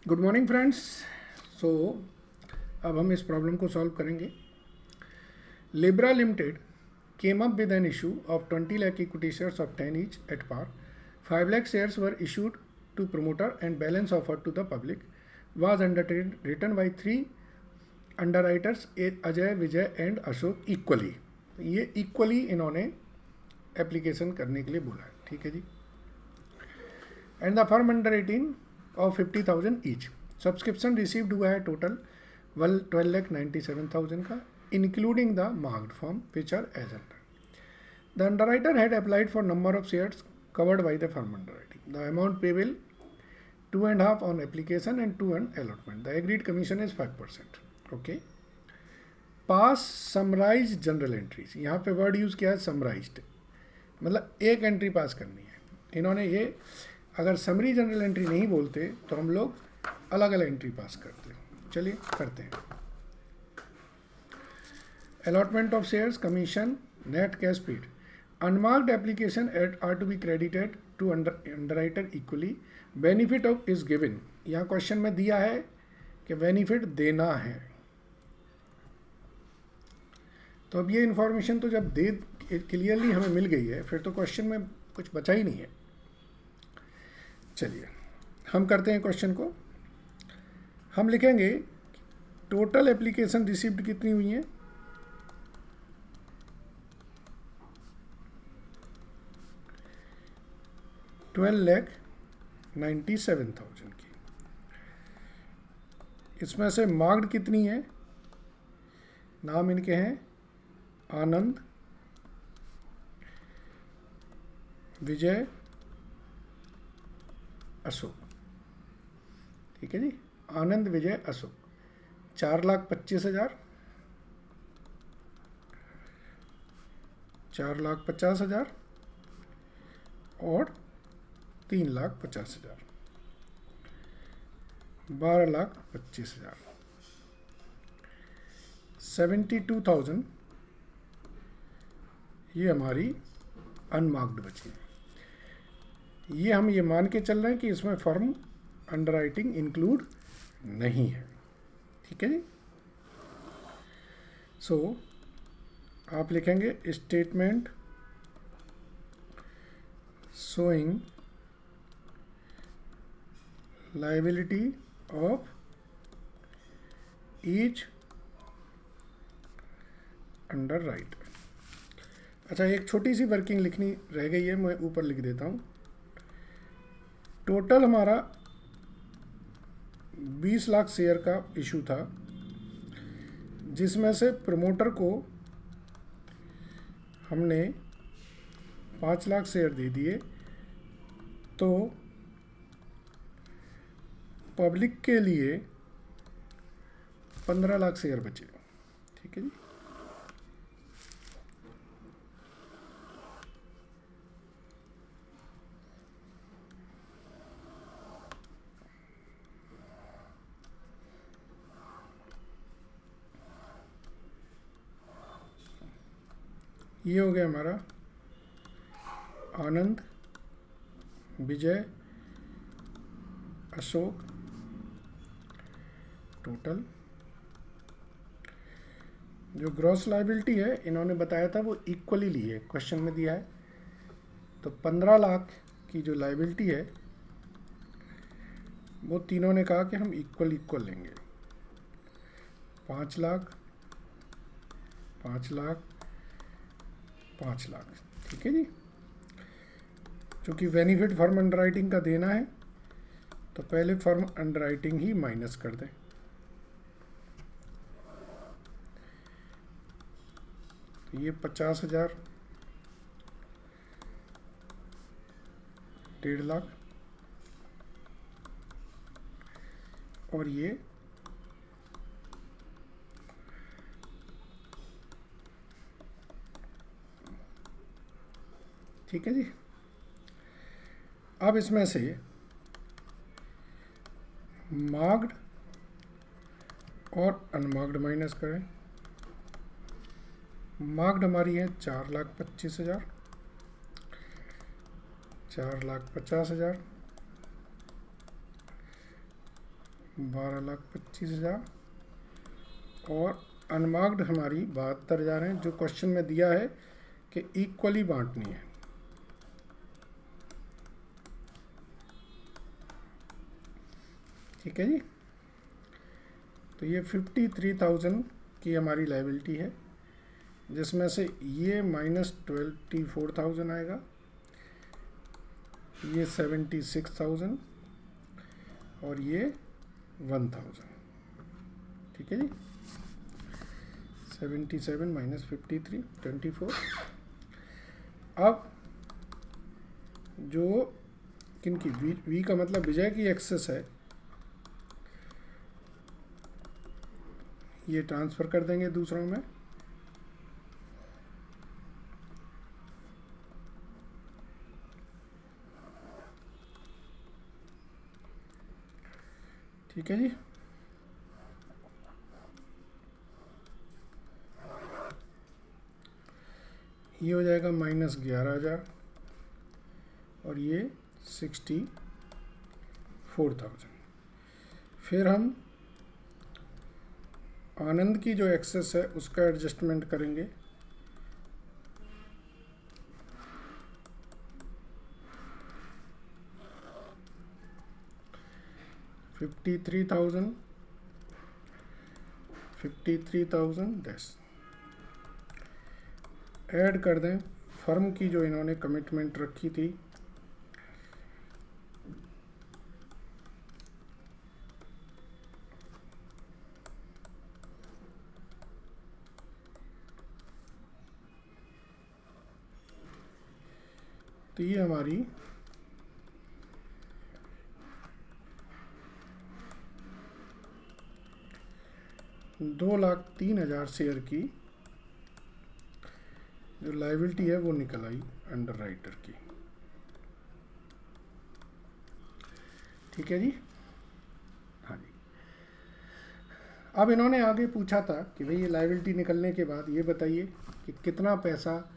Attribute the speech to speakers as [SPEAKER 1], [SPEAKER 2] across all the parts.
[SPEAKER 1] Good morning friends. सो अब हम इस प्रॉब्लम को सॉल्व करेंगे। Libra limited came up with an issue of 20 lakh equity shares of 10 each at par. 5 lakh shares were issued to promoter and balance offered to the public was underwritten by three underwriters Ajay, Vijay and Ashok equally. ये equally इन्होंने application करने के लिए बोला है, ठीक है जी। And the firm underwriting of 50,000 each. Subscription received हुआ है टोटल 12,97,000 का, including the marked form which are as under. The underwriter had applied for number of shares covered by the firm underwriting. The amount payable 2.5 on application and 2 on allotment. The agreed commission is 5%. Okay. Pass summarize general entries, यहाँ पे word use किया है summarised, मतलब एक entry पास करनी है। इन्होंने ये अगर समरी जनरल एंट्री नहीं बोलते तो हम लोग अलग अलग एंट्री पास करते। चलिए करते हैं। Allotment of shares, commission, net cash paid. Unmarked application are to be credited to underwriter equally. Benefit of is given, यहाँ क्वेश्चन में दिया है कि बेनिफिट देना है, तो अब ये इन्फॉर्मेशन तो जब दे क्लियरली हमें मिल गई है फिर तो क्वेश्चन में कुछ बचा ही नहीं है। चलिए हम करते हैं क्वेश्चन को। हम लिखेंगे टोटल एप्लीकेशन रिसीव्ड कितनी हुई है, $12,97,000 की। इसमें से मार्क्ड कितनी है, नाम इनके हैं आनंद, विजय, अशोक, ठीक है जी। आनंद, विजय, अशोक 4,25,000, 4,50,000 और 3,50,000, 12,25,000, 72,000 ये हमारी अनमार्क्ड बची है। ये हम ये मान के चल रहे हैं कि इसमें फर्म अंडरराइटिंग इंक्लूड नहीं है, ठीक है जी। सो आप लिखेंगे statement showing liability of each underwriter. अच्छा, एक छोटी सी वर्किंग लिखनी रह गई है, मैं ऊपर लिख देता हूँ। टोटल हमारा 20 लाख शेयर का इशू था, जिसमें से प्रमोटर को हमने 5 लाख शेयर दे दिए, तो पब्लिक के लिए 15 लाख शेयर बचे, ठीक है जी। ये हो गया हमारा आनंद, विजय, अशोक टोटल। जो ग्रॉस लायबिलिटी है इन्होंने बताया था वो इक्वली ली है, क्वेश्चन में दिया है। तो 15 लाख की जो लायबिलिटी है वो तीनों ने कहा कि हम इक्वल लेंगे। 5 लाख, 5 लाख, 5 लाख, ठीक है जी। क्योंकि बेनिफिट फर्म अंडरराइटिंग का देना है तो पहले फर्म अंडरराइटिंग ही माइनस कर दें। तो ये 50,000, 1.5 लाख और ये 1 ठीक है जी। अब इसमें से मार्क्ड और अनमार्क्ड माइनस करें। मार्क्ड हमारी है 4,25,000, 4,50,000 12,25,000 और अनमार्क्ड हमारी 72,000 हैं, जो क्वेश्चन में दिया है कि इक्वली बांटनी है। ठीक है जी। तो ये 53,000 की हमारी लायबिलिटी है, जिसमें से ये -24,000 आएगा, ये 76,000 और ये 1,000। ठीक है जी। 77 - 53 24। अब जो किनकी वी का मतलब विजय की एक्सेस है, ये ट्रांसफ़र कर देंगे दूसरों में। ठीक है जी। ये हो जाएगा -11,000 और ये 64,000। फिर हम आनंद की जो एक्सेस है उसका एडजस्टमेंट करेंगे। $53,000 ऐड कर दें फर्म की जो इन्होंने कमिटमेंट रखी थी, तो ये हमारी 2,03,000 शेयर की जो लायबिलिटी है वो निकल आई अंडर राइटर की। ठीक है जी। हाँ जी। अब इन्होंने आगे पूछा था कि भाई ये लायबिलिटी निकलने के बाद ये बताइए कि कितना पैसा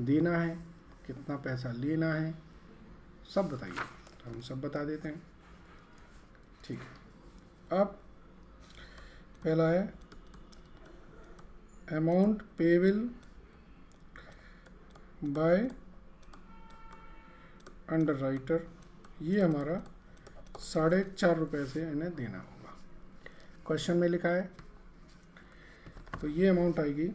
[SPEAKER 1] देना है, कितना पैसा लेना है, सब बताइए। तो हम सब बता देते हैं। ठीक है। अब पहला है amount payable by under writer. ये हमारा 4.5 रुपये से इन्हें देना होगा, क्वेश्चन में लिखा है। तो ये अमाउंट आएगी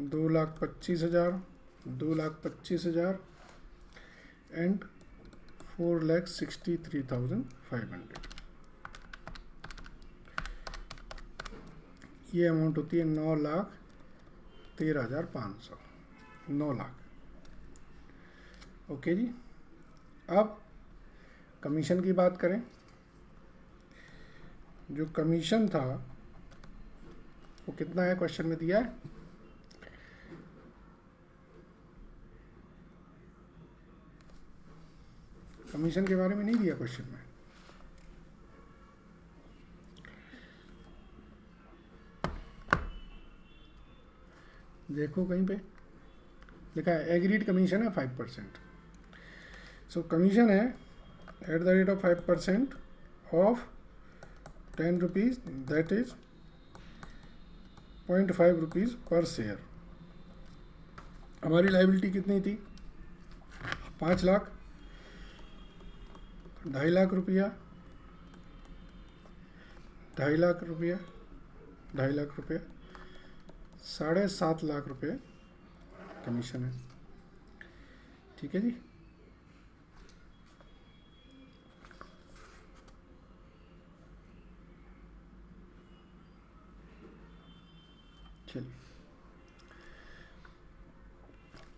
[SPEAKER 1] 2,25,000, 2,25,000 एंड 4,63,500। ये अमाउंट होती है 9,13,500, 9 लाख। ओके जी। अब कमीशन की बात करें। जो कमीशन था वो कितना है, क्वेश्चन में दिया है। कमीशन के बारे में नहीं दिया क्वेश्चन में। देखो कहीं पे लिखा है एग्रीड कमीशन है 5%। सो कमीशन है at the rate of 5% of 10 rupees, that is 0.5 rupees पर शेयर। हमारी लायबिलिटी कितनी थी, 5 लाख, 2.5 लाख रुपया, 2.5 लाख रुपया, 2.5 लाख रुपया, 7.5 लाख रुपये कमीशन है। ठीक है जी। चलिए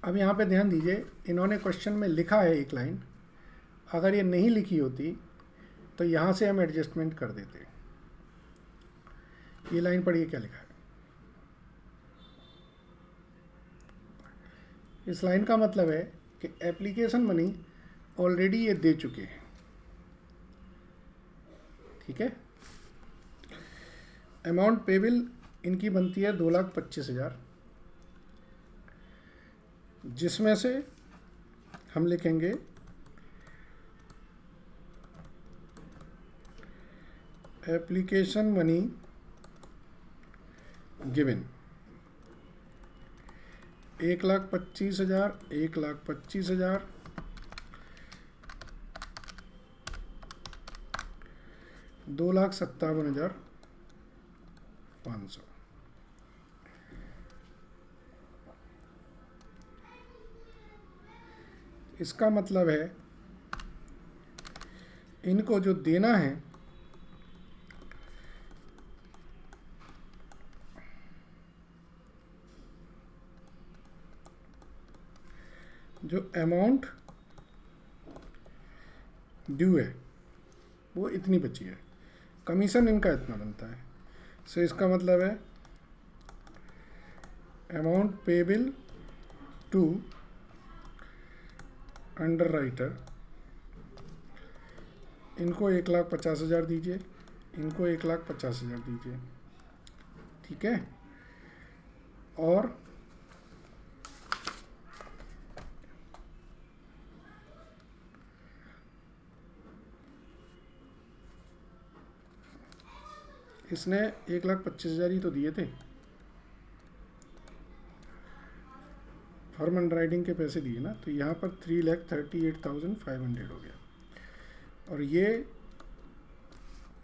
[SPEAKER 1] अब यहाँ पे ध्यान दीजिए, इन्होंने क्वेश्चन में लिखा है एक लाइन, अगर ये नहीं लिखी होती तो यहाँ से हम एडजस्टमेंट कर देते। ये लाइन पढ़िए क्या लिखा है। इस लाइन का मतलब है कि एप्लीकेशन मनी ऑलरेडी ये दे चुके हैं। ठीक है। अमाउंट पेबल इनकी बनती है 2,25,000, जिसमें से हम लिखेंगे एप्लीकेशन मनी गिवन 1,25,000, 1,25,000, 2,57,500। इसका मतलब है इनको जो देना है जो अमाउंट ड्यू है वो इतनी बची है, कमीशन इनका इतना बनता है। सो इसका मतलब है amount payable to underwriter, इनको 1,50,000 दीजिए, इनको 1,50,000 दीजिए, ठीक है। और इसने 1,25,000 ही तो दिए थे, फर्म अंडर राइटिंग के पैसे दिए ना, तो यहाँ पर 3,38,500 हो गया। और ये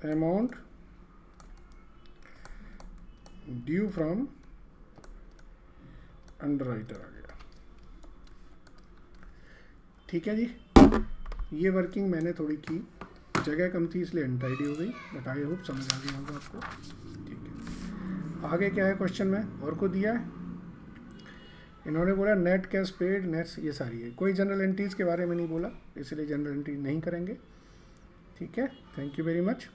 [SPEAKER 1] amount due from underwriter आ गया, ठीक है जी। ये वर्किंग मैंने थोड़ी की, जगह कम थी इसलिए अनटाइडी हो गई, बट आई होप समझ आ गया होगा आपको, ठीक है। आगे क्या है क्वेश्चन में और को दिया है, इन्होंने बोला नेट कैश पेड, नेट्स, ये सारी है, कोई जनरल एंट्रीज के बारे में नहीं बोला, इसलिए जनरल एंट्री नहीं करेंगे, ठीक है। Thank you very much.